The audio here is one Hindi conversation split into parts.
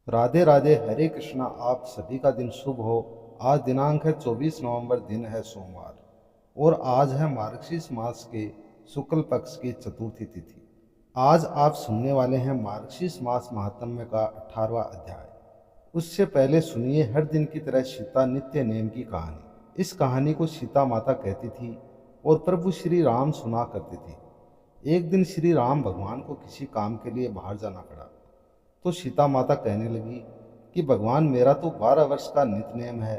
राधे राधे, हरे कृष्णा। आप सभी का दिन शुभ हो। आज दिनांक है 24 नवंबर, दिन है सोमवार और आज है मार्गशीर्ष मास के शुक्ल पक्ष की चतुर्थी तिथि। आज आप सुनने वाले हैं मार्गशीर्ष मास महात्म्य का 18वां अध्याय। उससे पहले सुनिए हर दिन की तरह सीता नित्य नेम की कहानी। इस कहानी को सीता माता कहती थी और प्रभु श्री राम सुना करते थे। एक दिन श्री राम भगवान को किसी काम के लिए बाहर जाना पड़ा। तो सीता माता कहने लगी कि भगवान, मेरा तो 12 वर्ष का नित्य है।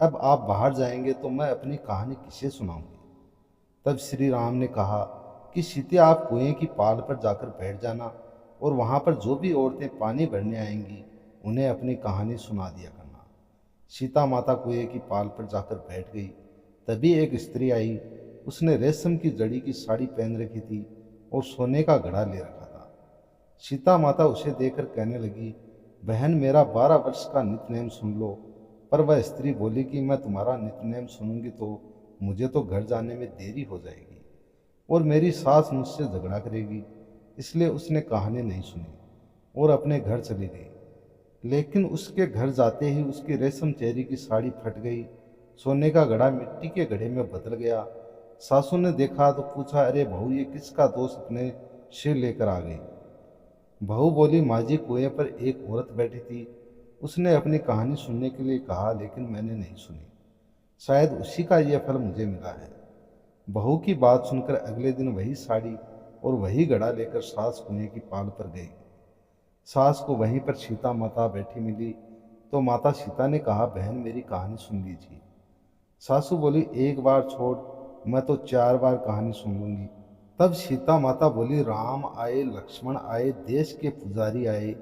अब आप बाहर जाएंगे तो मैं अपनी कहानी किसे सुनाऊंगी। तब श्री राम ने कहा कि सीते, आप कुएं की पाल पर जाकर बैठ जाना और वहां पर जो भी औरतें पानी भरने आएंगी उन्हें अपनी कहानी सुना दिया करना। सीता माता कुएं की पाल पर जाकर बैठ गई। तभी एक स्त्री आई। उसने रेशम की जड़ी की साड़ी पहन रखी थी और सोने का घड़ा ले रखा था। सीता माता उसे देखकर कहने लगी, बहन, मेरा 12 वर्ष का नित्यनेम सुन लो। पर वह स्त्री बोली कि मैं तुम्हारा नित्यनेम सुनूंगी तो मुझे तो घर जाने में देरी हो जाएगी और मेरी सास मुझसे झगड़ा करेगी। इसलिए उसने कहानी नहीं सुनी और अपने घर चली गई। लेकिन उसके घर जाते ही उसकी रेशम चेहरी की साड़ी फट गई। सोने का घड़ा मिट्टी के घड़े में बदल गया। सासू ने देखा तो पूछा, अरे बहू, ये किसका दोष अपने सिर लेकर आ गई। बहू बोली, माँ जी, कुएं पर एक औरत बैठी थी। उसने अपनी कहानी सुनने के लिए कहा, लेकिन मैंने नहीं सुनी। शायद उसी का यह फल मुझे मिला है। बहू की बात सुनकर अगले दिन वही साड़ी और वही घड़ा लेकर सास कुएं की पाल पर गई। सास को वहीं पर सीता माता बैठी मिली तो माता सीता ने कहा, बहन, मेरी कहानी सुन लीजिए। सासू बोली, एक बार छोड़, मैं तो 4 बार कहानी सुन लूंगी। तब सीता माता बोली, राम आए, लक्ष्मण आए, देश के पुजारी आए,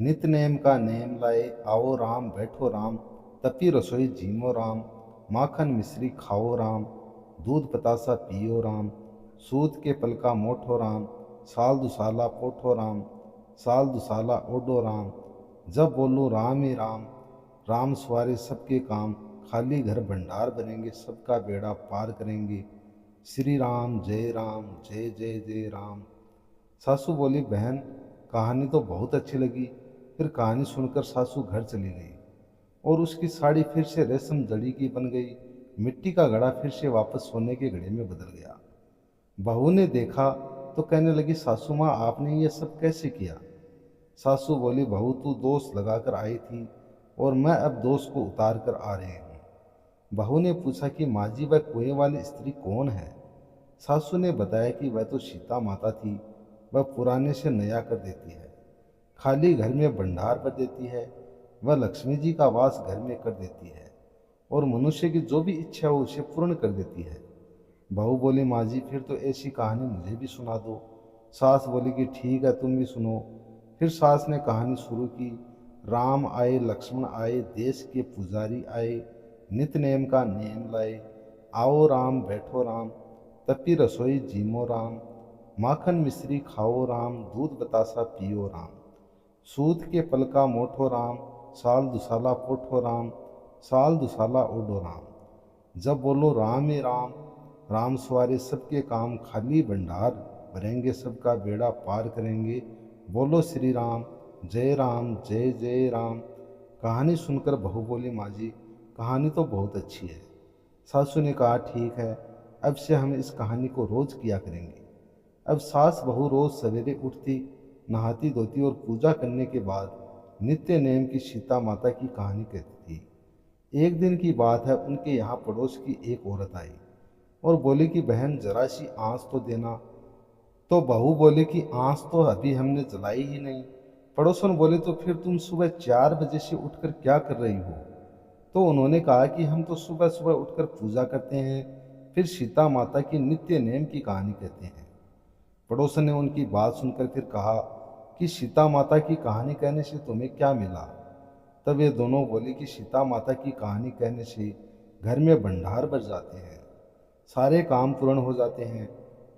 नित नेम का नेम लाए, आओ राम, बैठो राम, तपी रसोई जीमो राम, माखन मिश्री खाओ राम, दूध बतासा पियो राम, सूद के पलका मोठो राम, साल दुसाला पोठो राम, साल दुसाला ओडो राम, जब बोलूँ राम ही राम, राम सवारे सबके काम, खाली घर भंडार बनेंगे, सबका बेड़ा पार करेंगे, श्री राम जय राम, जय जय जय राम। सासू बोली, बहन, कहानी तो बहुत अच्छी लगी। फिर कहानी सुनकर सासू घर चली गई और उसकी साड़ी फिर से रेशम जड़ी की बन गई। मिट्टी का घड़ा फिर से वापस सोने के घड़े में बदल गया। बहू ने देखा तो कहने लगी, सासू माँ, आपने ये सब कैसे किया। सासू बोली, बहू, तू दोष लगाकर आई थी और मैं अब दोष को उतार कर आ रही हूँ। बहू ने पूछा कि माँ जी, वह कुएं वाली स्त्री कौन है। सासू ने बताया कि वह तो सीता माता थी। वह पुराने से नया कर देती है, खाली घर में भंडार भर देती है। वह लक्ष्मी जी का वास घर में कर देती है और मनुष्य की जो भी इच्छा हो उसे पूर्ण कर देती है। बहू बोली, माँ जी, फिर तो ऐसी कहानी मुझे भी सुना दो। सास बोली कि ठीक है, तुम भी सुनो। फिर सास ने कहानी शुरू की। राम आए, लक्ष्मण आए, देश के पुजारी आए, नित नेम का नेम लाए, आओ राम, बैठो राम, तपी रसोई जीमो राम, माखन मिश्री खाओ राम, दूध बतासा पियो राम, सूद के पलका मोठो राम, साल दुसाला पोठो राम, साल दुसाला ओडो राम, जब बोलो राम ही राम, राम सवारे सबके काम, खाली भंडार भरेंगे, सबका बेड़ा पार करेंगे, बोलो श्री राम जय जय राम। कहानी सुनकर बहू बोली, माँ जी, कहानी तो बहुत अच्छी है। सासू ने कहा, ठीक है, अब से हम इस कहानी को रोज किया करेंगे। अब सास बहू रोज सवेरे उठती, नहाती धोती और पूजा करने के बाद नित्य नेम की सीता माता की कहानी कहती थी। एक दिन की बात है, उनके यहाँ पड़ोस की एक औरत आई और बोली कि बहन, जरा सी आँच तो देना। तो बहू बोली कि आँच तो अभी हमने जलाई ही नहीं। पड़ोसन बोले, तो फिर तुम सुबह 4 बजे से उठकर क्या कर रही हो। तो उन्होंने कहा कि हम तो सुबह सुबह उठकर पूजा करते हैं, फिर सीता माता की नित्य नेम की कहानी कहते हैं। पड़ोसन ने उनकी बात सुनकर फिर कहा कि सीता माता की कहानी कहने से तुम्हें क्या मिला। तब ये दोनों बोले कि सीता माता की कहानी कहने से घर में भंडार भर जाते हैं, सारे काम पूर्ण हो जाते हैं,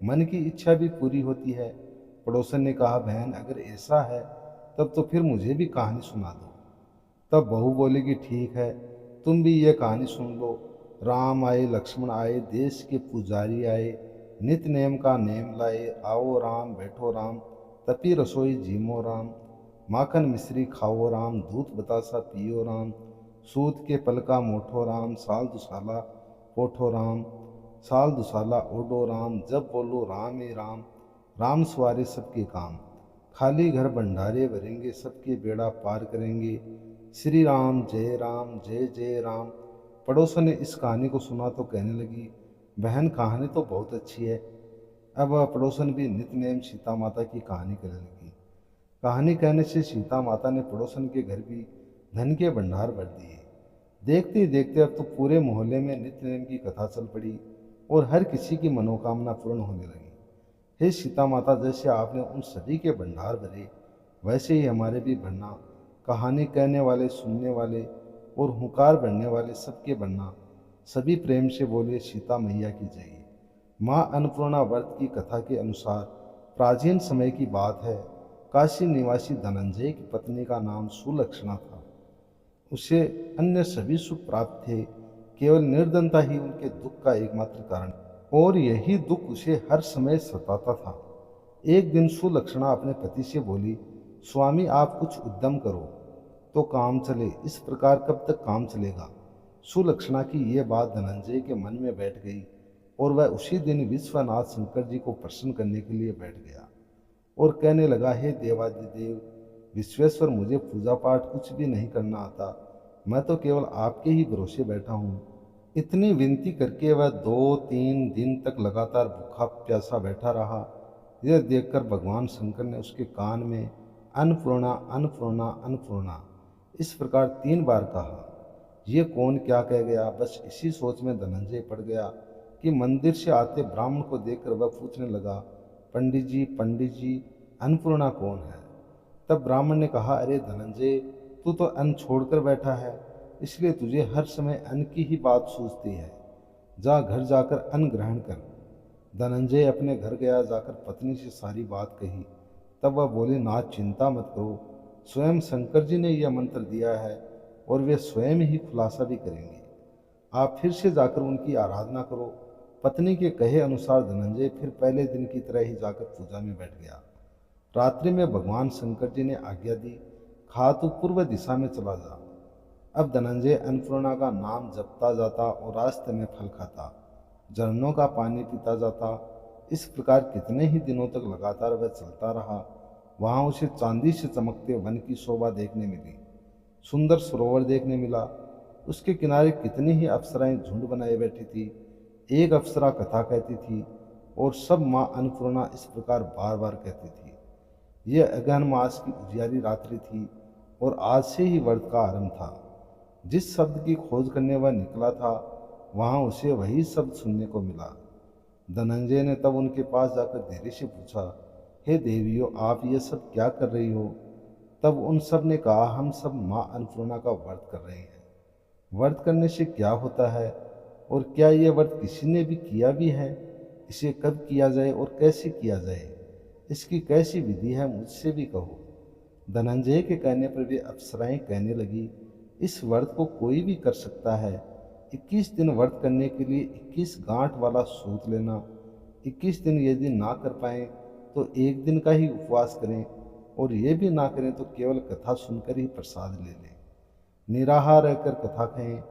मन की इच्छा भी पूरी होती है। पड़ोसन ने कहा, बहन, अगर ऐसा है तब तो फिर मुझे भी कहानी सुना दो। तब बहू बोली कि ठीक है, तुम भी ये कहानी सुन लो। राम आए, लक्ष्मण आए, देश के पुजारी आए, नित नेम का नेम लाए, आओ राम, बैठो राम, तपी रसोई जीमो राम, माखन मिश्री खाओ राम, दूध बतासा पियो राम, सूत के पलका मोठो राम, साल दुसाला कोठो राम, साल दुसाला ओडो राम, जब बोलो राम ही राम, राम सवारे सबके काम, खाली घर भंडारे भरेंगे, सबके बेड़ा पार करेंगे, श्री राम जय जय राम। पड़ोसन ने इस कहानी को सुना तो कहने लगी, बहन कहानी तो बहुत अच्छी है। अब पड़ोसन भी नित्य नेम सीता माता की कहानी कहने लगी। कहानी कहने से सीता माता ने पड़ोसन के घर भी धन के भंडार भर दिए। देखते ही देखते अब तो पूरे मोहल्ले में नित्य नेम की कथा चल पड़ी और हर किसी की मनोकामना पूर्ण होने लगी। हे सीता माता, जैसे आपने उन सभी के भंडार भरे, वैसे ही हमारे भी भरना। कहानी कहने वाले, सुनने वाले और हुंकार भरने वाले सबके बनना। सभी प्रेम से बोले सीता मैया की जय। माँ अन्नपूर्णा व्रत की कथा के अनुसार प्राचीन समय की बात है। काशी निवासी धनंजय की पत्नी का नाम सुलक्षणा था। उसे अन्य सभी सुख प्राप्त थे, केवल निर्धनता ही उनके दुख का एकमात्र कारण, और यही दुख उसे हर समय सताता था। एक दिन सुलक्षणा अपने पति से बोली, स्वामी आप कुछ उद्यम करो तो काम चले, इस प्रकार कब तक काम चलेगा। सुलक्षणा की ये बात धनंजय के मन में बैठ गई और वह उसी दिन विश्वनाथ शंकर जी को प्रसन्न करने के लिए बैठ गया और कहने लगा, हे देवादिदेव विश्वेश्वर, मुझे पूजा पाठ कुछ भी नहीं करना आता, मैं तो केवल आपके ही भरोसे बैठा हूँ। इतनी विनती करके वह 2-3 दिन तक लगातार भूखा प्यासा बैठा रहा। यह देखकर भगवान शंकर ने उसके कान में अन्नपूर्णा अन्नपूर्णा अन्नपूर्णा इस प्रकार 3 बार कहा। ये कौन क्या कह गया। बस इसी सोच में धनंजय पड़ गया कि मंदिर से आते ब्राह्मण को देखकर वह पूछने लगा, पंडित जी अन्नपूर्णा कौन है। तब ब्राह्मण ने कहा, अरे धनंजय, तू तो अन्न छोड़कर बैठा है, इसलिए तुझे हर समय अन्न की ही बात सूझती है। जा घर जाकर अन्न ग्रहण कर। धनंजय अपने घर गया, जाकर पत्नी से सारी बात कही। तब वह बोले, नाथ चिंता मत करो, स्वयं शंकर जी ने यह मंत्र दिया है और वे स्वयं ही खुलासा भी करेंगे। आप फिर से जाकर उनकी आराधना करो। पत्नी के कहे अनुसार धनंजय फिर पहले दिन की तरह ही जाकर पूजा में बैठ गया। रात्रि में भगवान शंकर जी ने आज्ञा दी, खा तू पूर्व दिशा में चला जा। अब धनंजय अन्नपूर्णा का नाम जपता जाता और रास्ते में फल खाता, झरनों का पानी पीता जाता। इस प्रकार कितने ही दिनों तक लगातार वह चलता रहा। वहाँ उसे चांदी से चमकते वन की शोभा देखने मिली, सुंदर सरोवर देखने मिला। उसके किनारे कितनी ही अप्सराएं झुंड बनाए बैठी थी। एक अप्सरा कथा कहती थी और सब माँ अन्नपूर्णा इस प्रकार बार बार कहती थी। यह अगहन मास की उजियारी रात्रि थी और आज से ही व्रत का आरंभ था। जिस शब्द की खोज करने वह निकला था, वहाँ उसे वही शब्द सुनने को मिला। धनंजय ने तब उनके पास जाकर धीरे से पूछा, हे देवियों, आप ये सब क्या कर रही हो। तब उन सब ने कहा, हम सब माँ अन्नपूर्णा का व्रत कर रहे हैं। व्रत करने से क्या होता है और क्या ये व्रत किसी ने भी किया भी है। इसे कब किया जाए और कैसे किया जाए, इसकी कैसी विधि है, मुझसे भी कहो। धनंजय के कहने पर वे अप्सराएं कहने लगी, इस व्रत को कोई भी कर सकता है। 21 दिन व्रत करने के लिए 21 गांठ वाला सूत लेना। 21 दिन यदि ना कर पाए तो एक दिन का ही उपवास करें, और ये भी ना करें तो केवल कथा सुनकर ही प्रसाद ले लें। निराहार रहकर कथा कहें।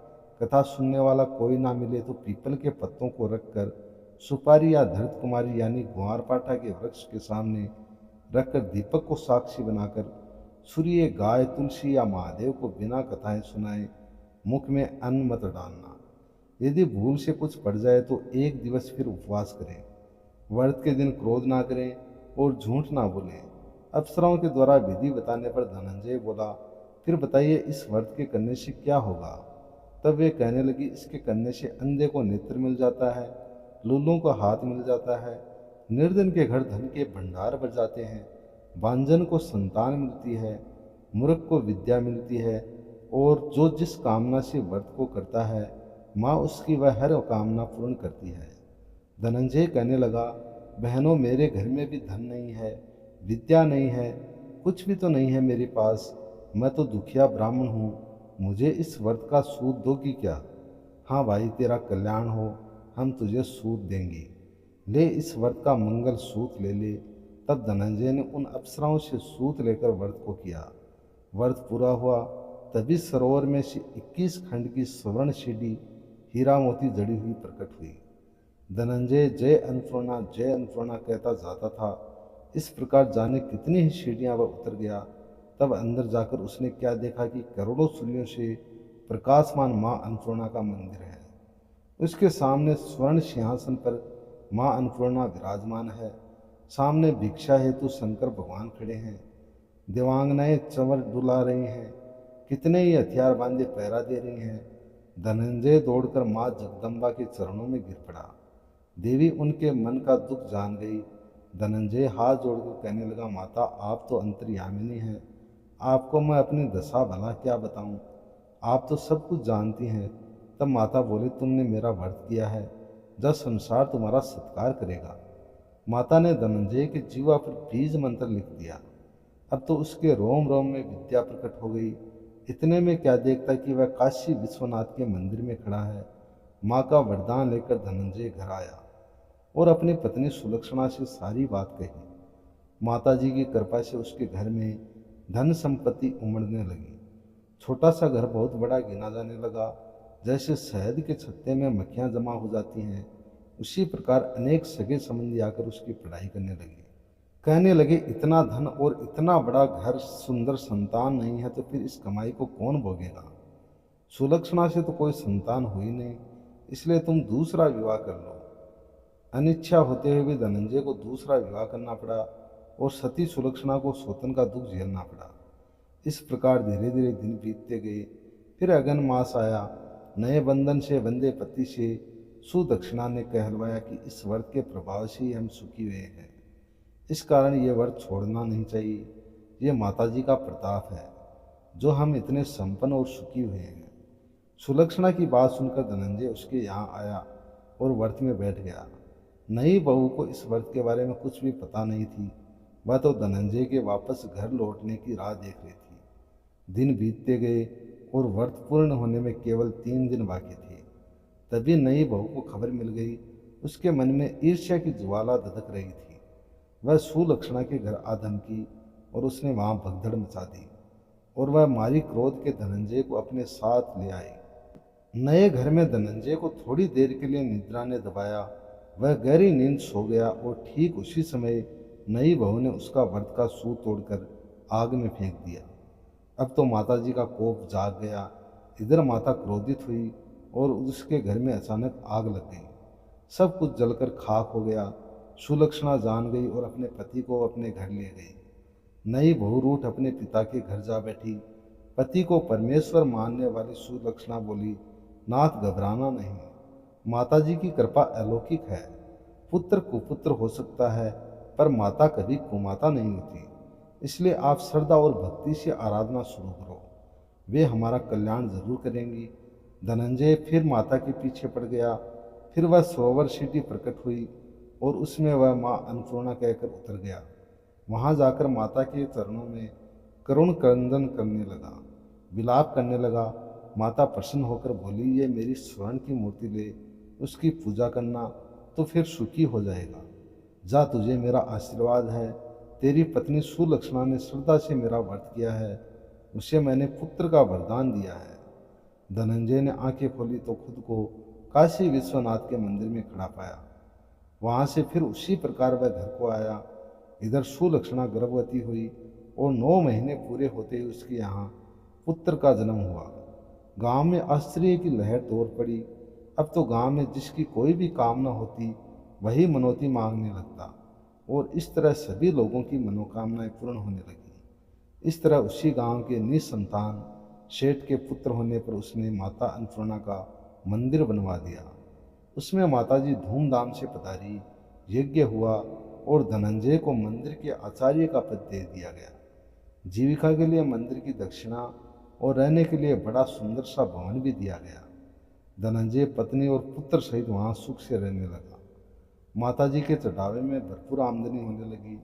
कथा सुनने वाला कोई ना मिले तो पीपल के पत्तों को रखकर सुपारी या धृत कुमारी यानी ग्वारपाठा के वृक्ष के सामने रखकर दीपक को साक्षी बनाकर सूर्य, गाय, तुलसी या महादेव को बिना कथाएं सुनाए मुख में अन्न मत डालना। यदि भूल से कुछ पड़ जाए तो एक दिवस फिर उपवास करें। व्रत के दिन क्रोध ना करें और झूठ ना बोलें। अप्सराओं के द्वारा विधि बताने पर धनंजय बोला, फिर बताइए इस व्रत के करने से क्या होगा। तब वे कहने लगी, इसके करने से अंधे को नेत्र मिल जाता है, लूलों को हाथ मिल जाता है, निर्धन के घर धन के भंडार भर जाते हैं, बांझन को संतान मिलती है, मूर्ख को विद्या मिलती है, और जो जिस कामना से व्रत को करता है, माँ उसकी वह हर कामना पूर्ण करती है। धनंजय कहने लगा, बहनों, मेरे घर में भी धन नहीं है, विद्या नहीं है, कुछ भी तो नहीं है मेरे पास। मैं तो दुखिया ब्राह्मण हूँ, मुझे इस व्रत का सूद दोगी क्या। हाँ भाई, तेरा कल्याण हो, हम तुझे सूद देंगे। ले इस व्रत का मंगल सूत ले ले। तब धनंजय ने उन अप्सराओं से सूत लेकर व्रत को किया। व्रत पूरा हुआ तभी सरोवर में से 21 खंड की स्वर्ण सीढ़ी हीरा मोती जड़ी हुई प्रकट हुई। धनंजय जय अन्नपूर्णा कहता जाता था। इस प्रकार जाने कितनी ही सीढ़ियां वह उतर गया। तब अंदर जाकर उसने क्या देखा कि करोड़ों सूर्यों से प्रकाशमान मां अन्नपूर्णा का मंदिर है। उसके सामने स्वर्ण सिंहासन पर मां अन्नपूर्णा विराजमान है। सामने भिक्षा हेतु शंकर भगवान खड़े हैं। देवांगनाएं चंवर डुला रही हैं। कितने ही हथियार बांधे पहरा दे रही हैं। धनंजय दौड़कर मां जगदम्बा के चरणों में गिर पड़ा। देवी उनके मन का दुख जान गई। धनंजय हाथ जोड़कर कहने लगा, माता आप तो अंतर्यामिनी हैं, आपको मैं अपनी दशा भला क्या बताऊं, आप तो सब कुछ जानती हैं। तब माता बोली, तुमने मेरा व्रत किया है, जब संसार तुम्हारा सत्कार करेगा। माता ने धनंजय के जीवा पर बीज मंत्र लिख दिया। अब तो उसके रोम रोम में विद्या प्रकट हो गई। इतने में क्या देखता कि वह काशी विश्वनाथ के मंदिर में खड़ा है। माँ का वरदान लेकर धनंजय घर आया और अपनी पत्नी सुलक्षणा से सारी बात कही। माता जी की कृपा से उसके घर में धन संपत्ति उमड़ने लगी। छोटा सा घर बहुत बड़ा गिना जाने लगा। जैसे शहद के छत्ते में मक्खियाँ जमा हो जाती हैं, उसी प्रकार अनेक सगे संबंधी आकर उसकी पढ़ाई करने लगे। कहने लगे, इतना धन और इतना बड़ा घर, सुंदर संतान नहीं है तो फिर इस कमाई को कौन भोगेगा। सुलक्षणा से तो कोई संतान हुई नहीं, इसलिए तुम दूसरा विवाह कर लो। अनिच्छा होते हुए भी धनंजय को दूसरा विवाह करना पड़ा और सती सुलक्षणा को सौतन का दुख झेलना पड़ा। इस प्रकार धीरे धीरे दिन बीतते गए। फिर अगन मास आया। नए बंधन से बंधे पति से सुदक्षिणा ने कहलवाया कि इस व्रत के प्रभाव से ही हम सुखी हुए हैं, इस कारण ये व्रत छोड़ना नहीं चाहिए। ये माता जी का प्रताप है जो हम इतने संपन्न और सुखी हुए हैं। सुलक्षणा की बात सुनकर धनंजय उसके यहाँ आया और व्रत में बैठ गया। नई बहू को इस व्रत के बारे में कुछ भी पता नहीं थी। वह तो धनंजय के वापस घर लौटने की राह देख रही थी। दिन बीतते गए और व्रत पूर्ण होने में केवल 3 दिन बाकी थे। तभी नई बहू को खबर मिल गई। उसके मन में ईर्ष्या की ज्वाला धधक रही थी। वह सुलक्षणा के घर आ धमकी और उसने वहां भगदड़ मचा दी और वह मारी क्रोध के धनंजय को अपने साथ ले आई। नए घर में धनंजय को थोड़ी देर के लिए निद्रा ने दबाया। वह गहरी नींद सो गया और ठीक उसी समय नई बहू ने उसका व्रत का सूत तोड़कर आग में फेंक दिया। अब तो माता जी का कोप जाग गया। इधर माता क्रोधित हुई और उसके घर में अचानक आग लग गई। सब कुछ जलकर खाक हो गया। सुलक्षणा जान गई और अपने पति को अपने घर ले गई। नई बहू रूठ अपने पिता के घर जा बैठी। पति को परमेश्वर मानने वाली सुलक्षणा बोली, नाथ घबराना नहीं, माता जी की कृपा अलौकिक है। पुत्र कुपुत्र हो सकता है पर माता कभी कुमाता नहीं होती, इसलिए आप श्रद्धा और भक्ति से आराधना शुरू करो, वे हमारा कल्याण जरूर करेंगी। धनंजय फिर माता के पीछे पड़ गया। फिर वह सरोवर सीढ़ी प्रकट हुई और उसमें वह माँ अन्नपूर्णा कहकर उतर गया। वहाँ जाकर माता के चरणों में करुण क्रंदन करने लगा, विलाप करने लगा। माता प्रसन्न होकर बोली, ये मेरी स्वर्ण की मूर्ति ले, उसकी पूजा करना तो फिर सुखी हो जाएगा। जा, तुझे मेरा आशीर्वाद है। तेरी पत्नी सुलक्षणा ने श्रद्धा से मेरा व्रत किया है, उसे मैंने पुत्र का वरदान दिया है। धनंजय ने आंखें खोली तो खुद को काशी विश्वनाथ के मंदिर में खड़ा पाया। वहां से फिर उसी प्रकार वह घर को आया। इधर सुलक्षणा गर्भवती हुई और 9 महीने पूरे होते ही उसके यहाँ पुत्र का जन्म हुआ। गांव में आश्चर्य की लहर दौड़ पड़ी। अब तो गांव में जिसकी कोई भी कामना होती वही मनौती मांगने लगता और इस तरह सभी लोगों की मनोकामनाएं पूर्ण होने लगी। इस तरह उसी गांव के निसंतान सेठ के पुत्र होने पर उसने माता अन्नपूर्णा का मंदिर बनवा दिया। उसमें माताजी धूमधाम से पधारी, यज्ञ हुआ और धनंजय को मंदिर के आचार्य का पद दे दिया गया। जीविका के लिए मंदिर की दक्षिणा और रहने के लिए बड़ा सुंदर सा भवन भी दिया गया। धनंजय पत्नी और पुत्र सहित वहाँ सुख से रहने लगा। माताजी के चढ़ावे में भरपूर आमदनी होने लगी।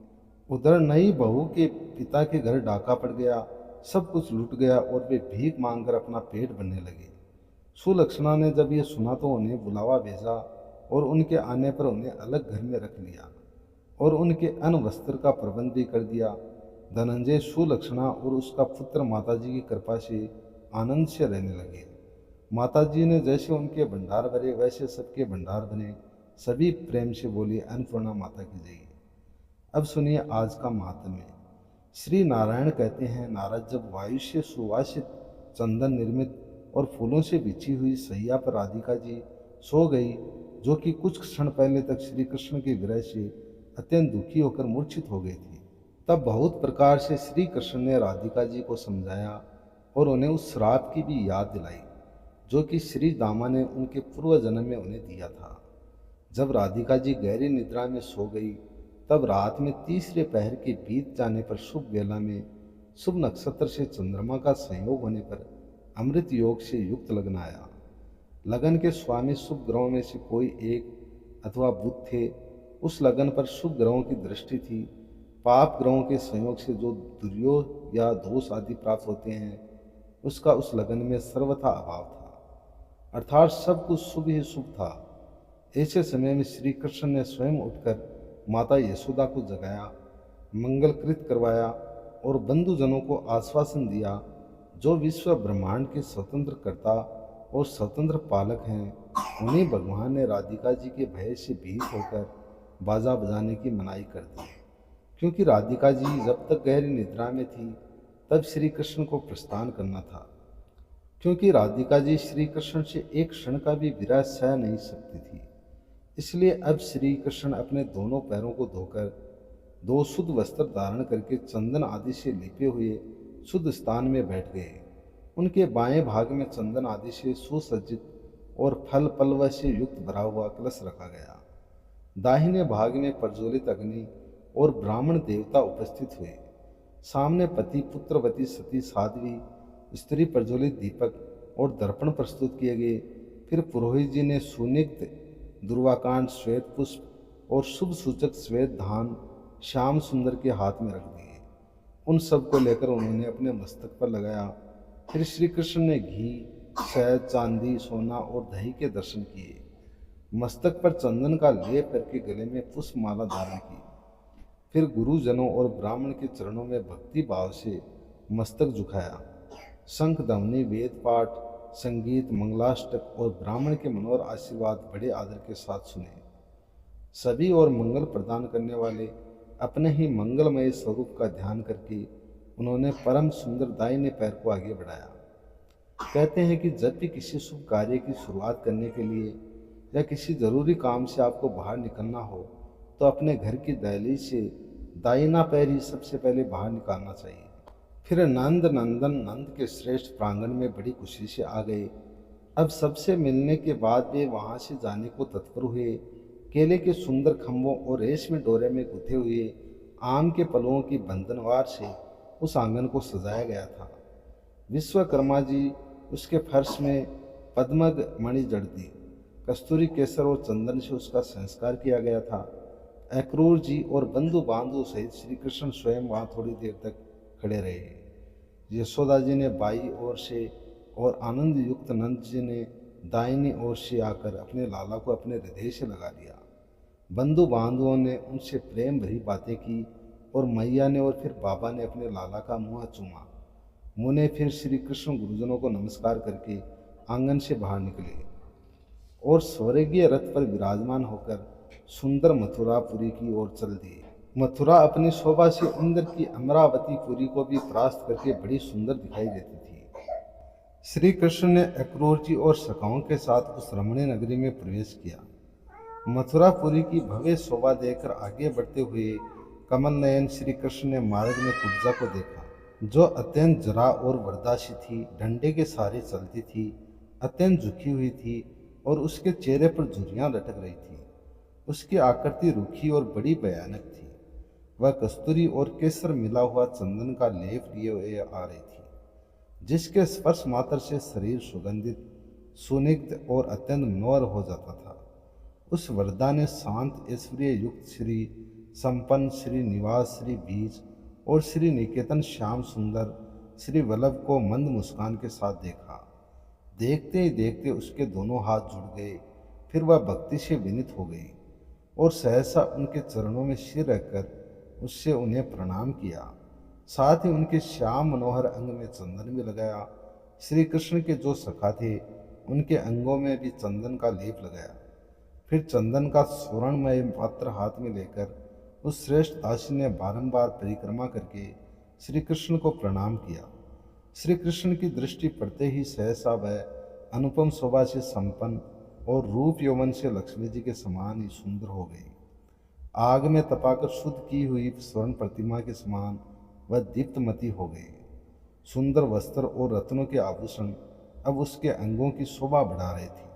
उधर नई बहू के पिता के घर डाका पड़ गया। सब कुछ लूट गया और वे भीख मांगकर अपना पेट भरने लगे। सुलक्षणा ने जब ये सुना तो उन्हें बुलावा भेजा और उनके आने पर उन्हें अलग घर में रख लिया और उनके अन्न वस्त्र का प्रबंध भी कर दिया। धनंजय सुलक्षणा और उसका पुत्र माताजी की कृपा से आनंद से रहने लगे। माताजी ने जैसे उनके भंडार भरे वैसे सबके भंडार बने। सभी प्रेम से बोली, अन्नपूर्णा माता की जय। अब सुनिए आज का महात्म्य। श्री नारायण कहते हैं, नारद जब वायु से सुवासित चंदन निर्मित और फूलों से बिछी हुई सैया पर राधिका जी सो गई, जो कि कुछ क्षण पहले तक श्री कृष्ण के विरह से अत्यंत दुखी होकर मूर्छित हो गई थी, तब बहुत प्रकार से श्री कृष्ण ने राधिका जी को समझाया और उन्हें उस श्राप की भी याद दिलाई जो कि श्री दामा ने उनके पूर्व जन्म में उन्हें दिया था। जब राधिका जी गहरी निद्रा में सो गई, तब रात में तीसरे पहर के बीत जाने पर शुभ वेला में शुभ नक्षत्र से चंद्रमा का संयोग होने पर अमृत योग से युक्त लगन आया। लगन के स्वामी शुभ ग्रहों में से कोई एक अथवा बुध थे। उस लगन पर शुभ ग्रहों की दृष्टि थी। पाप ग्रहों के संयोग से जो दुर्योग या दोष आदि प्राप्त होते हैं, उसका उस लगन में सर्वथा अभाव था, अर्थात सब कुछ शुभ ही शुभ था। ऐसे समय में श्री कृष्ण ने स्वयं उठकर माता यशोदा को जगाया, मंगलकृत करवाया और बंधुजनों को आश्वासन दिया। जो विश्व ब्रह्मांड के स्वतंत्र कर्ता और स्वतंत्र पालक हैं, उन्हीं भगवान ने राधिका जी के भय से भीत होकर बाजा बजाने की मनाही कर दी, क्योंकि राधिका जी जब तक गहरी निद्रा में थी तब श्री कृष्ण को प्रस्थान करना था। क्योंकि राधिका जी श्री कृष्ण से एक क्षण का भी विरह सह नहीं सकती थी, इसलिए अब श्री कृष्ण अपने दोनों पैरों को धोकर दो शुद्ध वस्त्र धारण करके चंदन आदि से लिपे हुए शुद्ध स्थान में बैठ गए। उनके बाएं भाग में चंदन आदि से सुसज्जित और फल पल्लव से युक्त भरा हुआ कलश रखा गया। दाहिने भाग में प्रज्वलित अग्नि और ब्राह्मण देवता उपस्थित हुए। सामने पति पुत्रवती सती साध्वी स्त्री प्रज्वलित दीपक और दर्पण प्रस्तुत किए गए। फिर पुरोहित जी ने सुनिग्ध दुर्वाकांड श्वेत पुष्प और शुभ सूचक श्वेत धान श्याम सुंदर के हाथ में रख दिए। उन सब को लेकर उन्होंने अपने मस्तक पर लगाया। फिर श्री कृष्ण ने घी, शहद, चांदी, सोना और दही के दर्शन किए। मस्तक पर चंदन का लेप करके गले में पुष्प माला धारण की। फिर गुरुजनों और ब्राह्मण के चरणों में भक्ति भाव से मस्तक झुकाया। शंख ध्वनि, वेद पाठ, संगीत, मंगलाष्टक और ब्राह्मण के मनोहर आशीर्वाद बड़े आदर के साथ सुने। सभी और मंगल प्रदान करने वाले अपने ही मंगलमय स्वरूप का ध्यान करके उन्होंने परम सुंदर दाहिने पैर को आगे बढ़ाया। कहते हैं कि जब भी किसी शुभ कार्य की शुरुआत करने के लिए या किसी जरूरी काम से आपको बाहर निकलना हो, तो अपने घर की दहलीज से दाहिना पैर ही सबसे पहले बाहर निकालना चाहिए। फिर नंद नंदन नंद के श्रेष्ठ प्रांगण में बड़ी खुशी से आ गए। अब सबसे मिलने के बाद वे वहां से जाने को तत्पर हुए। केले के सुंदर खंभों और रेशमी डोरे में गुथे हुए आम के पलों की बंधनवार से उस आंगन को सजाया गया था। विश्वकर्मा जी उसके फर्श में पद्मग मणि जड़ दी। कस्तूरी केसर और चंदन से उसका संस्कार किया गया था। अक्रूर जी और बंधु बांधु सहित श्री कृष्ण स्वयं वहाँ थोड़ी देर तक खड़े रहे। यशोदा जी ने बाई ओर से और आनंद युक्त नंद जी ने दाहिनी ओर से आकर अपने लाला को अपने हृदय से लगा लिया। बंधु बांधुओं ने उनसे प्रेम भरी बातें की और मैया ने और फिर बाबा ने अपने लाला का मुँह चूमा। मुने फिर श्री कृष्ण गुरुजनों को नमस्कार करके आंगन से बाहर निकले और स्वर्गीय रथ पर विराजमान होकर सुंदर मथुरापुरी की ओर चल दिए। मथुरा अपनी शोभा से इंद्र की अमरावतीपुरी को भी परास्त करके बड़ी सुंदर दिखाई देती थी। श्री कृष्ण ने अक्रूर जी और सखाओं के साथ उस रमणीय नगरी में प्रवेश किया। मथुरापुरी की भव्य शोभा देखकर आगे बढ़ते हुए कमल नयन श्री कृष्ण ने मार्ग में कुब्जा को देखा, जो अत्यंत जरा और वर्दासी थी, डंडे के सहारे चलती थी, अत्यंत झुकी हुई थी और उसके चेहरे पर झुर्रियां लटक रही थी। उसकी आकृति रूखी और बड़ी भयानक थी। वह कस्तूरी और केसर मिला हुआ चंदन का लेप लिए हुए आ रही थी, जिसके स्पर्श मात्र से शरीर सुगंधित, सुनिग्ध और अत्यंत मनोहर हो जाता था। उस वरदा ने शांत ऐश्वर्य युक्त श्री संपन्न श्री निवास श्री बीज और श्री निकेतन श्याम सुंदर श्री वल्लभ को मंद मुस्कान के साथ देखा। देखते ही देखते उसके दोनों हाथ जुड़ गए। फिर वह भक्ति से विनीत हो गई और सहसा उनके चरणों में सिर रखकर उससे उन्हें प्रणाम किया। साथ ही उनके श्याम मनोहर अंग में चंदन भी लगाया। श्री कृष्ण के जो सखा थे उनके अंगों में भी चंदन का लेप लगाया। फिर चंदन का स्वर्णमय पात्र हाथ में लेकर उस श्रेष्ठ दासी ने बारंबार परिक्रमा करके श्री कृष्ण को प्रणाम किया। श्री कृष्ण की दृष्टि पड़ते ही सहसा वह अनुपम शोभा से संपन्न और रूप यौवन से लक्ष्मी जी के समान ही सुंदर हो गई। आग में तपाकर शुद्ध की हुई स्वर्ण प्रतिमा के समान वह दीप्तमती हो गई। सुंदर वस्त्र और रत्नों के आभूषण अब उसके अंगों की शोभा बढ़ा रहे थे।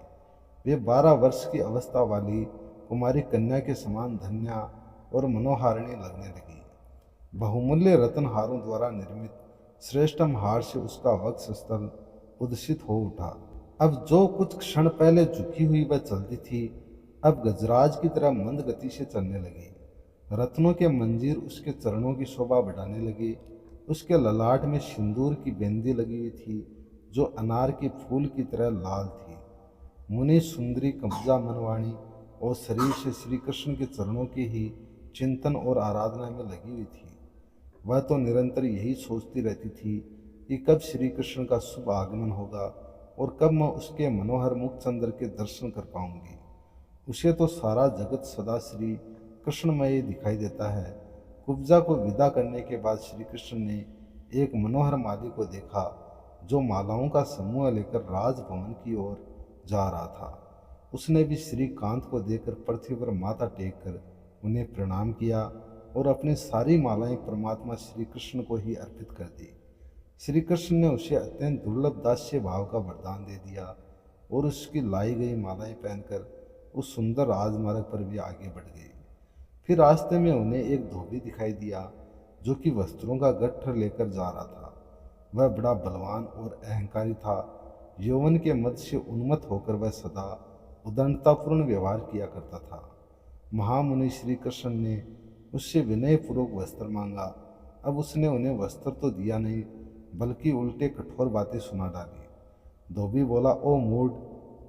वे 12 वर्ष की अवस्था वाली कुमारी कन्या के समान धन्या और मनोहारिणी लगने लगी। बहुमूल्य रत्नहारों द्वारा निर्मित श्रेष्ठम हार से उसका वक्षस्थल उद्सित हो उठा। अब जो कुछ क्षण पहले झुकी हुई वह चलती थी, अब गजराज की तरह मंद गति से चलने लगी। रत्नों के मंजीर उसके चरणों की शोभा बढ़ाने लगे। उसके ललाट में सिंदूर की बेंदी लगी हुई थी जो अनार के फूल की तरह लाल थी। मुनि सुंदरी कब्जा मनवाणी और शरीर से श्री कृष्ण के चरणों की ही चिंतन और आराधना में लगी हुई थी। वह तो निरंतर यही सोचती रहती थी कि कब श्री कृष्ण का शुभ आगमन होगा और कब मैं उसके मनोहर मुख चंद्र के दर्शन कर पाऊंगी। उसे तो सारा जगत सदा श्री कृष्णमय दिखाई देता है। कुब्जा को विदा करने के बाद श्री कृष्ण ने एक मनोहर माली को देखा जो मालाओं का समूह लेकर राजभवन की ओर जा रहा था। उसने भी श्रीकांत को देखकर पृथ्वी पर माथा टेक कर उन्हें प्रणाम किया और अपनी सारी मालाएं परमात्मा श्री कृष्ण को ही अर्पित कर दी। श्री कृष्ण ने उसे अत्यंत दुर्लभ दास्य भाव का वरदान दे दिया और उसकी लाई गई मालाएं पहनकर उस सुंदर राजमार्ग पर भी आगे बढ़ गए। फिर रास्ते में उन्हें एक धोबी दिखाई दिया जो कि वस्त्रों का गट्ठर लेकर जा रहा था। वह बड़ा बलवान और अहंकारी था। यौवन के मद से उन्मत्त होकर वह सदा उदंडतापूर्ण व्यवहार किया करता था। महामुनि श्री कृष्ण ने उससे विनयपूर्वक वस्त्र मांगा। अब उसने उन्हें वस्त्र तो दिया नहीं बल्कि उल्टे कठोर बातें सुना डाली। धोबी बोला, ओ मूढ़,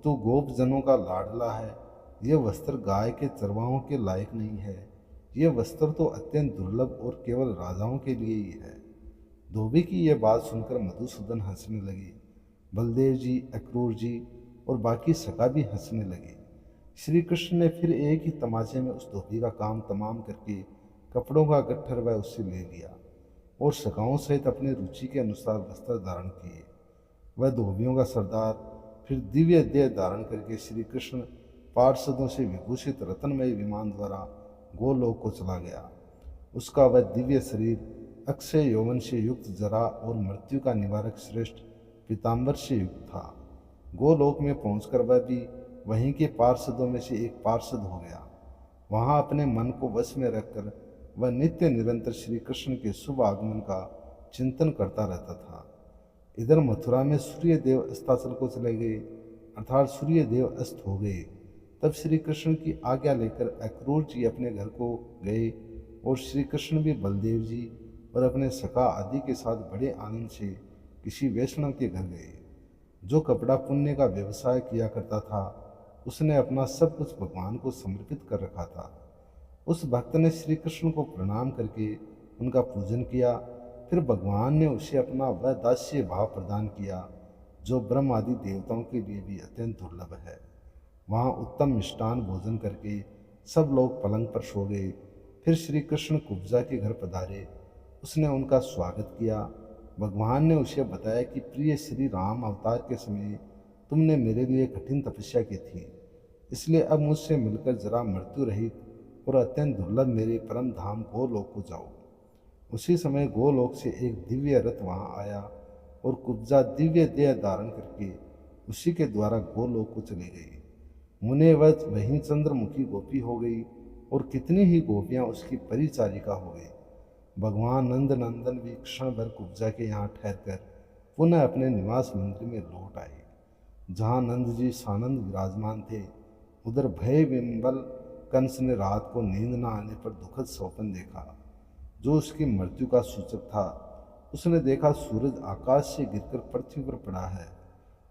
तू गोप जनों का लाडला है। यह वस्त्र गाय के चरवाहों के लायक नहीं है। यह वस्त्र तो अत्यंत दुर्लभ और केवल राजाओं के लिए ही है। धोबी की यह बात सुनकर मधुसूदन हंसने लगे। बलदेव जी, अक्रूर जी और बाकी सखा भी हंसने लगे। श्री कृष्ण ने फिर एक ही तमाचे में उस धोबी का काम तमाम करके कपड़ों का गट्ठर वह उससे ले लिया और सखाओं सहित अपनी रुचि के अनुसार वस्त्र धारण किए। वह धोबियों का सरदार फिर दिव्य देह धारण करके श्री कृष्ण पार्षदों से विभूषित रत्नमय विमान द्वारा गोलोक को चला गया। उसका वह दिव्य शरीर अक्षय यौवन से युक्त, जरा और मृत्यु का निवारक श्रेष्ठ पीताम्बर से युक्त था। गोलोक में पहुंचकर वह भी वहीं के पार्षदों में से एक पार्षद हो गया। वहां अपने मन को वश में रखकर वह नित्य निरंतर श्री कृष्ण के शुभ आगमन का चिंतन करता रहता था। इधर मथुरा में सूर्य देव अस्ताचल को चले गए, अर्थात सूर्य देव अस्त हो गए। तब श्री कृष्ण की आज्ञा लेकर अक्रूर जी अपने घर को गए और श्री कृष्ण भी बलदेव जी और अपने सखा आदि के साथ बड़े आनंद से किसी वैष्णव के घर गए। जो कपड़ा पुण्य का व्यवसाय किया करता था, उसने अपना सब कुछ भगवान को समर्पित कर रखा था। उस भक्त ने श्री कृष्ण को प्रणाम करके उनका पूजन किया। फिर भगवान ने उसे अपना वह दास्य भाव प्रदान किया जो ब्रह्म आदि देवताओं के लिए भी अत्यंत दुर्लभ है। वहाँ उत्तम मिष्टान भोजन करके सब लोग पलंग पर सो गए। फिर श्री कृष्ण कुब्जा के घर पधारे। उसने उनका स्वागत किया। भगवान ने उसे बताया कि प्रिय श्री राम अवतार के समय तुमने मेरे लिए कठिन तपस्या की थी, इसलिए अब मुझसे मिलकर जरा मृत्यु रहित और अत्यंत दुर्लभ मेरे परम धाम गोलोक को जाओ। उसी समय गोलोक से एक दिव्य रथ वहाँ आया और कुब्जा दिव्य देह धारण करके उसी के द्वारा गोलोक को चली गई। मुनेवत वहीं चंद्रमुखी गोपी हो गई और कितनी ही गोपियाँ उसकी परिचारिका हो गई। भगवान नंद नंदन भी क्षण भर कुब्जा के यहाँ ठहरकर पुनः अपने निवास मंदिर में लौट आए। जहाँ नंद जी सानंद विराजमान थे, उधर भय विम्बल कंस ने रात को नींद न आने पर दुखद स्वप्न देखा जो उसकी मृत्यु का सूचक था। उसने देखा सूरज आकाश से गिरकर पृथ्वी पर पड़ा है,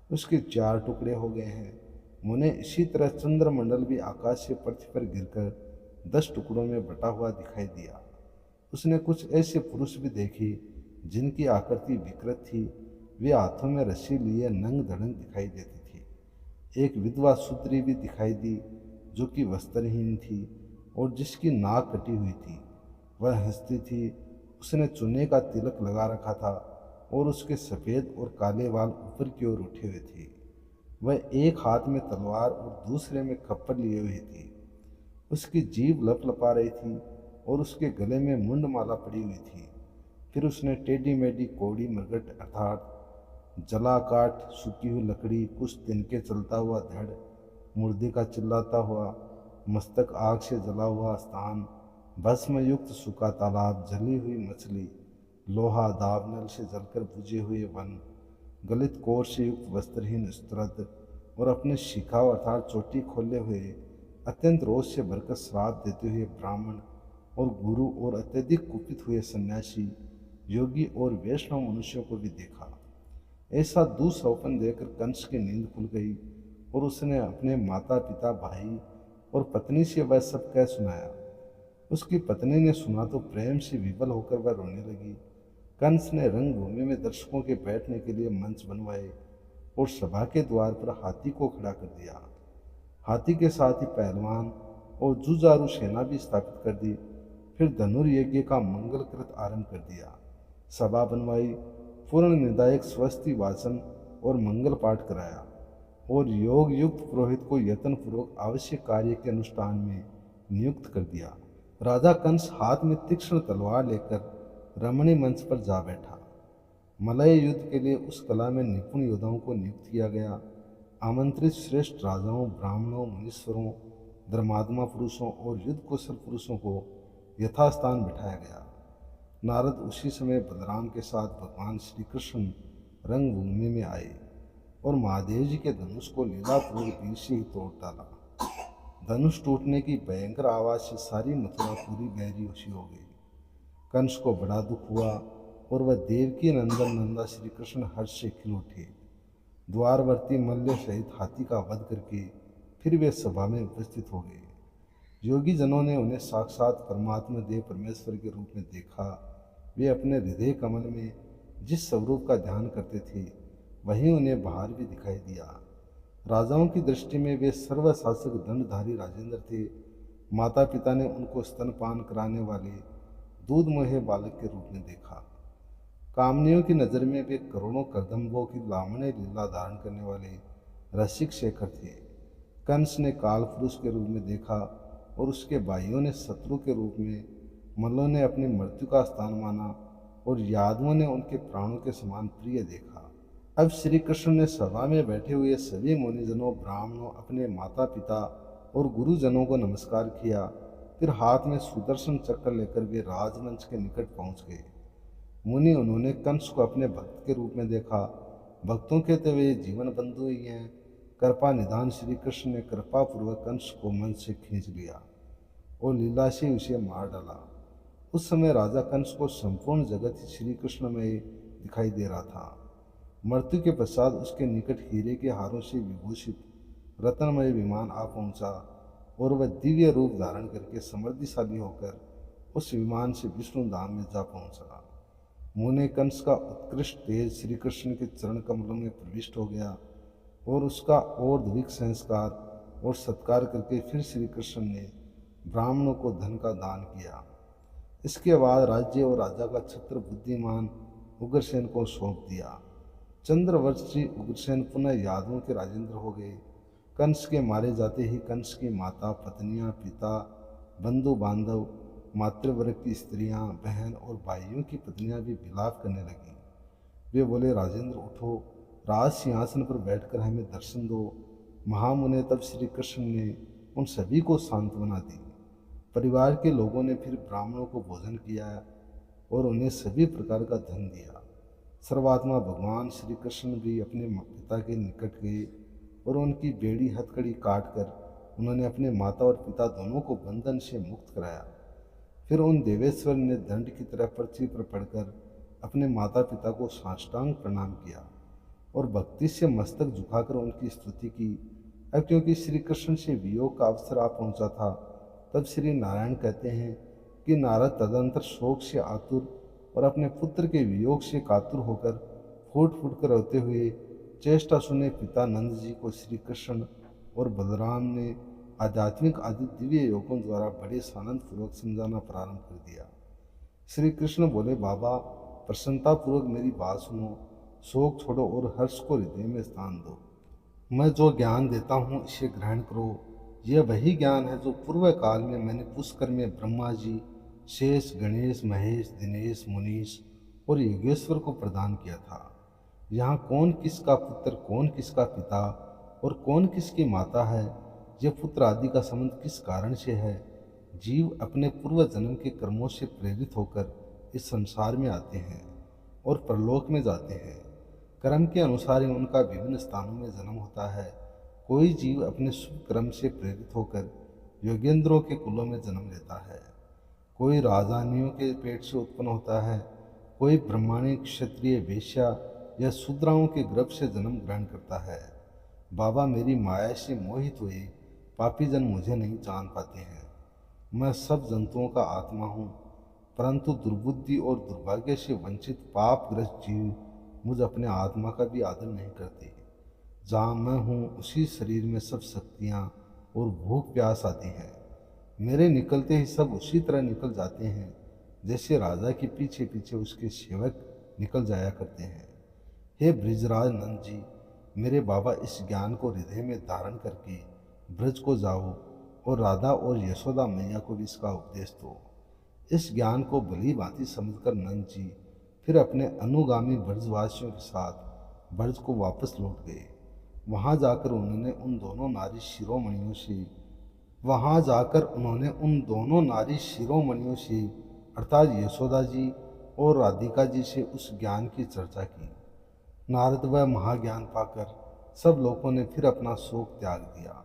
उसके 4 टुकड़े हो गए हैं। मुने इसी तरह चंद्रमंडल भी आकाश से पृथ्वी पर गिरकर 10 टुकड़ों में बटा हुआ दिखाई दिया। उसने कुछ ऐसे पुरुष भी देखे जिनकी आकृति विकृत थी। वे हाथों में रस्सी लिए नंग धड़ंग दिखाई देती थी। एक विधवा शूद्री भी दिखाई दी जो कि वस्त्रहीन थी और जिसकी नाक कटी हुई थी। वह हंसती थी। उसने चूने का तिलक लगा रखा था और उसके सफ़ेद और काले बाल ऊपर की ओर उठे हुए थे। वह एक हाथ में तलवार और दूसरे में खप्पर लिए हुए थी। उसकी जीभ लपलपा रही थी और उसके गले में मुंडमाला पड़ी हुई थी। फिर उसने टेढ़ी मेढ़ी कौड़ी मरगट अर्थात जला काठ, सूखी हुई लकड़ी, कुछ तिनके चलता हुआ धड़, मुर्दे का चिल्लाता हुआ मस्तक, आग से जला हुआ स्थान, भस्म युक्त सूखा तालाब, जली हुई मछली, लोहा दाव, नल से जलकर बुझे हुए वन, गलित कोर से युक्त वस्त्रहीन स्त्रद और अपने शिखा अर्थात चोटी खोले हुए अत्यंत रोष से भरकर श्राप देते हुए ब्राह्मण और गुरु और अत्यधिक कुपित हुए सन्यासी, योगी और वैष्णव मनुष्यों को भी देखा। ऐसा दुस्वप्न देखकर कंस की नींद खुल गई और उसने अपने माता पिता, भाई और पत्नी से वह सब कह सुनाया। उसकी पत्नी ने सुना तो प्रेम से विवल होकर वह रोने लगी। कंस ने रंगभूमि में दर्शकों के बैठने के लिए मंच बनवाए और सभा के द्वार पर हाथी को खड़ा कर दिया। हाथी के साथ ही पहलवान और जुझारू सेना भी स्थापित कर दी। फिर धनुर्यज्ञ का मंगलकृत आरंभ कर दिया। सभा बनवाई, पूर्ण निदायक स्वस्ति वाचन और मंगल पाठ कराया और योग युक्त पुरोहित को यत्न पूर्वक आवश्यक कार्य के अनुष्ठान में नियुक्त कर दिया। राजा कंस हाथ में तीक्ष्ण तलवार लेकर रमणी मंच पर जा बैठा। मलय युद्ध के लिए उस कला में निपुण योद्धाओं को नियुक्त किया गया। आमंत्रित श्रेष्ठ राजाओं, ब्राह्मणों, मुनीश्वरों, धर्मात्मा पुरुषों और युद्ध कुशल पुरुषों को यथास्थान बिठाया गया। नारद उसी समय बलराम के साथ भगवान श्री कृष्ण रंगभूमि में आए और महादेव जी के धनुष को लीलापूर्वक तीर से ही तोड़ डाला। धनुष टूटने की भयंकर आवाज से सारी मथुरा पूरी बहरी हुई हो गई। कंस को बड़ा दुख हुआ और वह देवकी नंदन नंदा श्री कृष्ण हर्ष से खिल उठे। द्वारवर्ती मल्ल सहित हाथी का वध करके फिर वे सभा में उपस्थित हो गए। योगी जनों ने उन्हें साक्षात परमात्मा देव परमेश्वर के रूप में देखा। वे अपने हृदय कमल में जिस स्वरूप का ध्यान करते थे वहीं उन्हें बाहर भी दिखाई दिया। राजाओं की दृष्टि में वे सर्वशासक दंडधारी राजेंद्र थे। माता पिता ने उनको स्तनपान कराने वाले दूध मोहे बालक के रूप में देखा। कामनियों की नज़र में वे करोड़ों कदम्बों की लावण्य लीला धारण करने वाले रसिक शेखर थे। कंस ने काल पुरुष के रूप में देखा और उसके भाइयों ने शत्रु के रूप में, मल्लों ने अपनी मृत्यु का स्थान माना और यादवों ने उनके प्राणों के समान प्रिय देखा। अब श्री कृष्ण ने सभा में बैठे हुए सभी मुनिजनों, ब्राह्मणों, अपने माता पिता और गुरुजनों को नमस्कार किया। फिर हाथ में सुदर्शन चक्र लेकर वे राजमंच के निकट पहुंच गए। मुनि उन्होंने कंस को अपने भक्त के रूप में देखा। भक्तों के तो वे जीवन बंधु ही हैं। कृपा निधान श्री कृष्ण ने कृपा पूर्वक कंस को मंच से खींच लिया और लीला से उसे मार डाला। उस समय राजा कंस को संपूर्ण जगत ही श्री कृष्ण में दिखाई दे रहा था। मृत्यु के पश्चात उसके निकट हीरे के हारों से विभूषित रत्नमय विमान आ पहुंचा और वह दिव्य रूप धारण करके समृद्धिशाली होकर उस विमान से विष्णु धाम में जा पहुंचा। मुने कंस का उत्कृष्ट तेज श्री कृष्ण के चरण कमलों में प्रविष्ट हो गया और उसका और अधिक संस्कार और सत्कार करके फिर श्री कृष्ण ने ब्राह्मणों को धन का दान किया। इसके बाद राज्य और राजा का छत्र बुद्धिमान उग्रसेन को सौंप दिया। चंद्रवंशी उग्रसेन पुनः यादवों के राजेंद्र हो गए। कंस के मारे जाते ही कंस की माता, पत्नियां, पिता, बंधु बांधव, मातृवर्ग की स्त्रियां, बहन और भाइयों की पत्नियां भी विलाप करने लगीं। वे बोले, राजेंद्र उठो, राज सिंहासन पर बैठकर हमें दर्शन दो। महामुने तब श्री कृष्ण ने उन सभी को सांत्वना दी। परिवार के लोगों ने फिर ब्राह्मणों को भोजन किया और उन्हें सभी प्रकार का धन दिया। सर्वात्मा भगवान श्री कृष्ण भी अपने पिता के निकट गए और उनकी बेड़ी हथकड़ी काट कर उन्होंने अपने माता और पिता दोनों को बंधन से मुक्त कराया। फिर उन देवेश्वर ने दंड की तरह पृथ्वी पर पड़कर अपने माता पिता को साष्टांग प्रणाम किया और भक्ति से मस्तक झुकाकर उनकी स्तुति की। अब क्योंकि श्री कृष्ण से वियोग का अवसर आ पहुंचा था, तब श्री नारायण कहते हैं कि नारद तदंतर शोक से आतुर और अपने पुत्र के वियोग से कातुर होकर फूट फूट कर रोते हुए चेष्टा सुने पिता नंद जी को श्री कृष्ण और बलराम ने आध्यात्मिक आदि दिव्य योगों द्वारा बड़े सानंद पूर्वक समझाना प्रारंभ कर दिया। श्री कृष्ण बोले, बाबा प्रसन्नता पूर्वक मेरी बात सुनो, शोक छोड़ो और हर्ष को हृदय में स्थान दो। मैं जो ज्ञान देता हूँ इसे ग्रहण करो। यह वही ज्ञान है जो पूर्व काल में मैंने पुष्कर में ब्रह्मा जी, शेष, गणेश, महेश, दिनेश, मुनीश और योगेश्वर को प्रदान किया था। यहाँ कौन किसका पुत्र, कौन किसका पिता और कौन किसकी माता है, यह पुत्र आदि का संबंध किस कारण से है। जीव अपने पूर्व जन्म के कर्मों से प्रेरित होकर इस संसार में आते हैं और परलोक में जाते हैं। कर्म के अनुसार ही उनका विभिन्न स्थानों में जन्म होता है। कोई जीव अपने शुभ कर्म से प्रेरित होकर योगेंद्रों के कुलों में जन्म लेता है, कोई राजधानियों के पेट से उत्पन्न होता है, कोई ब्राह्मणी, क्षत्रिय, वेश्या या शूद्राओं के गर्भ से जन्म ग्रहण करता है। बाबा मेरी माया से मोहित हुए पापी जन मुझे नहीं जान पाते हैं। मैं सब जंतुओं का आत्मा हूँ, परंतु दुर्बुद्धि और दुर्भाग्य से वंचित पापग्रस्त जीव मुझ अपने आत्मा का भी आदर नहीं करते। जहाँ मैं हूँ उसी शरीर में सब शक्तियाँ और भूख प्यास आती हैं। मेरे निकलते ही सब उसी तरह निकल जाते हैं जैसे राजा के पीछे पीछे उसके सेवक निकल जाया करते हैं। हे ब्रिजराज नंद जी, मेरे बाबा इस ज्ञान को हृदय में धारण करके ब्रज को जाओ और राधा और यशोदा मैया को भी इसका उपदेश दो। इस ज्ञान को भली भांति समझकर नंद जी फिर अपने अनुगामी ब्रजवासियों के साथ ब्रज को वापस लौट गए। वहाँ जाकर उन्होंने उन दोनों नारी शिरोमणियों से अर्थात यशोदा जी और राधिका जी से उस ज्ञान की चर्चा की। नारद व महाज्ञान पाकर सब लोगों ने फिर अपना शोक त्याग दिया।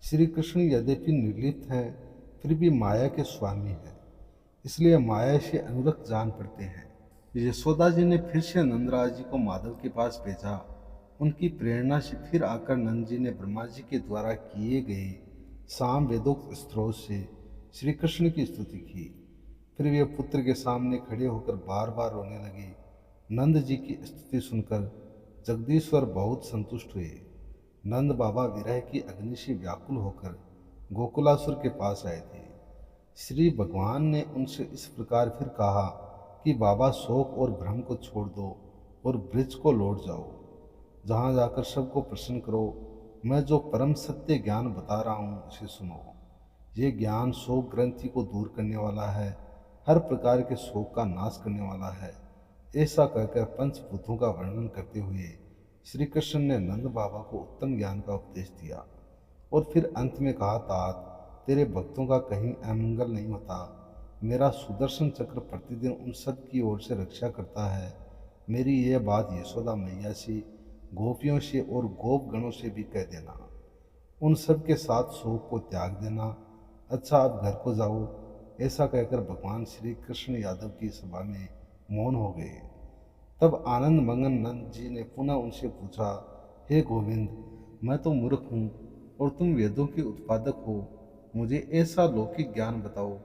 श्री कृष्ण यद्यपि निर्लिप्त हैं फिर भी माया के स्वामी हैं, इसलिए माया से अनुरक्त जान पड़ते हैं। यशोदा जी ने फिर से नंदराज जी को माधव के पास भेजा। उनकी प्रेरणा से फिर आकर नंद जी ने ब्रह्मा जी के द्वारा किए गए साम वेदोक्त स्त्रोत से श्री कृष्ण की स्तुति की। फिर वे पुत्र के सामने खड़े होकर बार बार रोने लगे। नंद जी की स्तुति सुनकर जगदीश्वर बहुत संतुष्ट हुए। नंद बाबा विरह की अग्नि से व्याकुल होकर गोकुलासुर के पास आए थे। श्री भगवान ने उनसे इस प्रकार फिर कहा कि बाबा शोक और भ्रम को छोड़ दो और ब्रज को लौट जाओ। जहाँ जाकर सबको प्रसन्न करो। मैं जो परम सत्य ज्ञान बता रहा हूँ उसे सुनो। ये ज्ञान शोक ग्रंथि को दूर करने वाला है, हर प्रकार के शोक का नाश करने वाला है। ऐसा कहकर पंचभूतों का वर्णन करते हुए श्री कृष्ण ने नंद बाबा को उत्तम ज्ञान का उपदेश दिया और फिर अंत में कहा, तात तेरे भक्तों का कहीं अमंगल नहीं होता। मेरा सुदर्शन चक्र प्रतिदिन उन सब की ओर से रक्षा करता है। मेरी यह बात यशोदा मैया से, गोपियों से और गोप गणों से भी कह देना। उन सब के साथ शोक को त्याग देना। अच्छा आप घर को जाओ। ऐसा कहकर भगवान श्री कृष्ण यादव की सभा में मौन हो गए। तब आनंद मगन नंद जी ने पुनः उनसे पूछा, हे गोविंद, मैं तो मूर्ख हूँ और तुम वेदों के उत्पादक हो। मुझे ऐसा लौकिक ज्ञान बताओ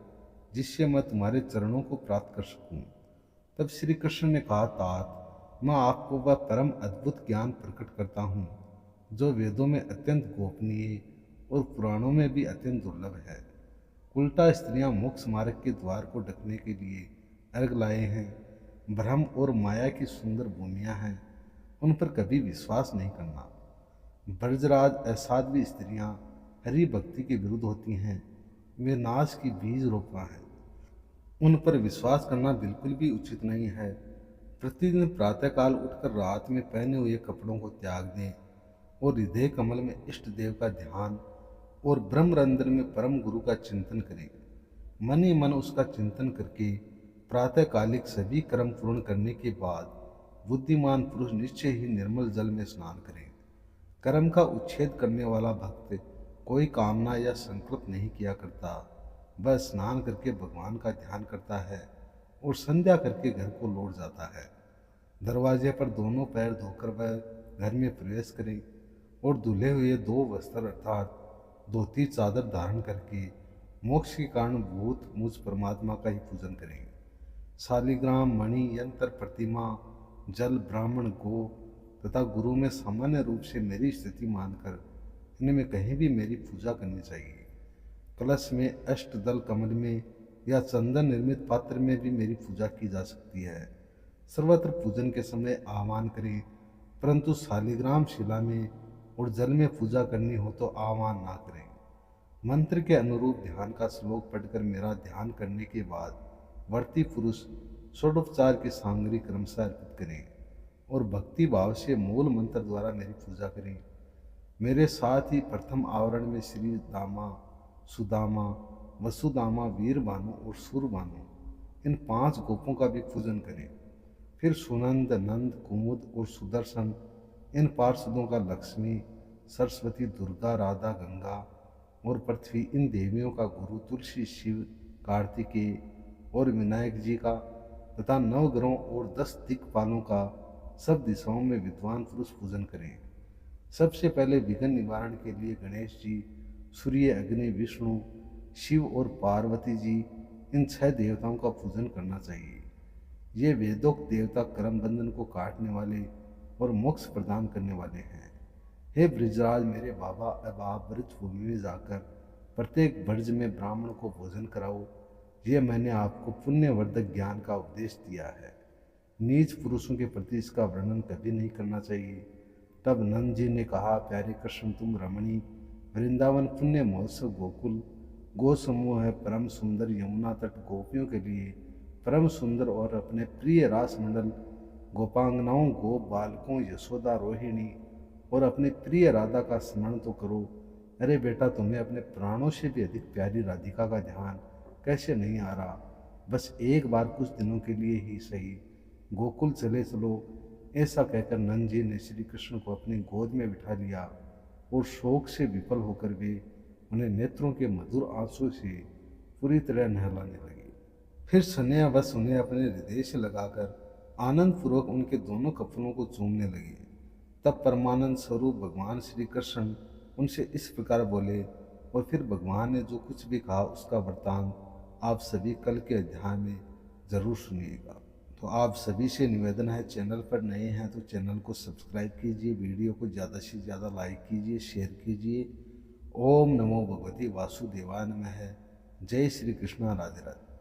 जिससे मैं तुम्हारे चरणों को प्राप्त कर सकूं। तब श्री कृष्ण ने कहा, तात मैं आपको वह परम अद्भुत ज्ञान प्रकट करता हूँ जो वेदों में अत्यंत गोपनीय और पुराणों में भी अत्यंत दुर्लभ है। उल्टा स्त्रियां मोक्ष मार्ग के द्वार को ढकने के लिए अर्घ लाए हैं। भ्रम और माया की सुंदर भूमियाँ हैं, उन पर कभी विश्वास नहीं करना। ब्रजराज असाध्वी स्त्रियां हरि भक्ति के विरुद्ध होती हैं। वे नाश की बीज रोपना है, उन पर विश्वास करना बिल्कुल भी उचित नहीं है। प्रतिदिन प्रातःकाल उठकर रात में पहने हुए कपड़ों को त्याग दें और हृदय कमल में इष्ट देव का ध्यान और ब्रह्मरंध्र में परम गुरु का चिंतन करें। मन ही मन उसका चिंतन करके प्रातःकालिक सभी कर्म पूर्ण करने के बाद बुद्धिमान पुरुष निश्चय ही निर्मल जल में स्नान करें। कर्म का उच्छेद करने वाला भक्त कोई कामना या संकल्प नहीं किया करता, वह स्नान करके भगवान का ध्यान करता है और संध्या करके घर को लौट जाता है। दरवाजे पर दोनों पैर धोकर वह घर में प्रवेश करे और धुले हुए 2 वस्त्र अर्थात धोती चादर धारण करके मोक्ष के कारण भूत मुझ परमात्मा का ही पूजन करेंगे। शालिग्राम, मणि, यंत्र, प्रतिमा, जल, ब्राह्मण, गो तथा गुरु में सामान्य रूप से मेरी स्थिति मानकर इनमें कहीं भी मेरी पूजा करनी चाहिए। कलश में, अष्टदल कमल में या चंदन निर्मित पात्र में भी मेरी पूजा की जा सकती है। सर्वत्र पूजन के समय आह्वान करें, परंतु शालिग्राम शिला में और जल में पूजा करनी हो तो आह्वान ना करें। मंत्र के अनुरूप ध्यान का श्लोक पढ़कर मेरा ध्यान करने के बाद वर्ती पुरुष षोडोपचार की सामग्री क्रमशः अर्पित करें और भक्ति भाव से मूल मंत्र द्वारा मेरी पूजा करें। मेरे साथ ही प्रथम आवरण में श्री दामा, सुदामा, वसुदामा, वीरभानु और सूरभानु इन 5 गोपों का भी पूजन करें। फिर सुनंद, नंद, कुमुद और सुदर्शन इन पार्षदों का लक्ष्मी, सरस्वती, दुर्गा, राधा, गंगा और पृथ्वी इन देवियों का गुरु, तुलसी, शिव, कार्तिकेय और विनायक जी का तथा 9 ग्रहों और 10 दिक्पालों का सब दिशाओं में विद्वान पुरुष पूजन करें। सबसे पहले विघ्न निवारण के लिए गणेश जी, सूर्य, अग्नि, विष्णु, शिव और पार्वती जी इन 6 देवताओं का पूजन करना चाहिए। ये वेदोक्त देवता कर्म बंधन को काटने वाले और मोक्ष प्रदान करने वाले हैं। हे ब्रिजराज मेरे बाबा, अब आप ब्रज भूमि में जाकर प्रत्येक ब्रज में ब्राह्मण को भोजन कराओ। ये मैंने आपको पुण्यवर्धक ज्ञान का उपदेश दिया है। नीच पुरुषों के प्रति इसका वर्णन कभी नहीं करना चाहिए। तब नंद जी ने कहा, प्यारे कृष्ण, तुम रमणी, वृंदावन पुण्य महोत्सव, गोकुल गो समूह है, परम सुंदर यमुना तट गोपियों के लिए परम सुंदर और अपने प्रिय रास मंडल गोपांगनाओं, गोप बालकों, यशोदा, रोहिणी और अपने प्रिय राधा का स्मरण तो करो। अरे बेटा, तुम्हें अपने प्राणों से भी अधिक प्यारी राधिका का ध्यान कैसे नहीं आ रहा? बस एक बार कुछ दिनों के लिए ही सही गोकुल चले चलो। ऐसा कहकर नंद जी ने श्री कृष्ण को अपनी गोद में बिठा लिया और शोक से विफल होकर वे उन्हें नेत्रों के मधुर आंसू से पूरी तरह नहलाने लगे। फिर स्नेहवश उन्हें अपने हृदय से लगाकर आनंद पूर्वक उनके दोनों कपड़ों को चूमने लगे। तब परमानंद स्वरूप भगवान श्री कृष्ण उनसे इस प्रकार बोले और फिर भगवान ने जो कुछ भी कहा उसका वृत्तांत आप सभी कल के अध्याय में जरूर सुनिएगा। तो आप सभी से निवेदन है, चैनल पर नए हैं तो चैनल को सब्सक्राइब कीजिए, वीडियो को ज़्यादा से ज़्यादा लाइक कीजिए, शेयर कीजिए। ओम नमो भगवती वासुदेवाय नमः। जय श्री कृष्ण, राधे राधे।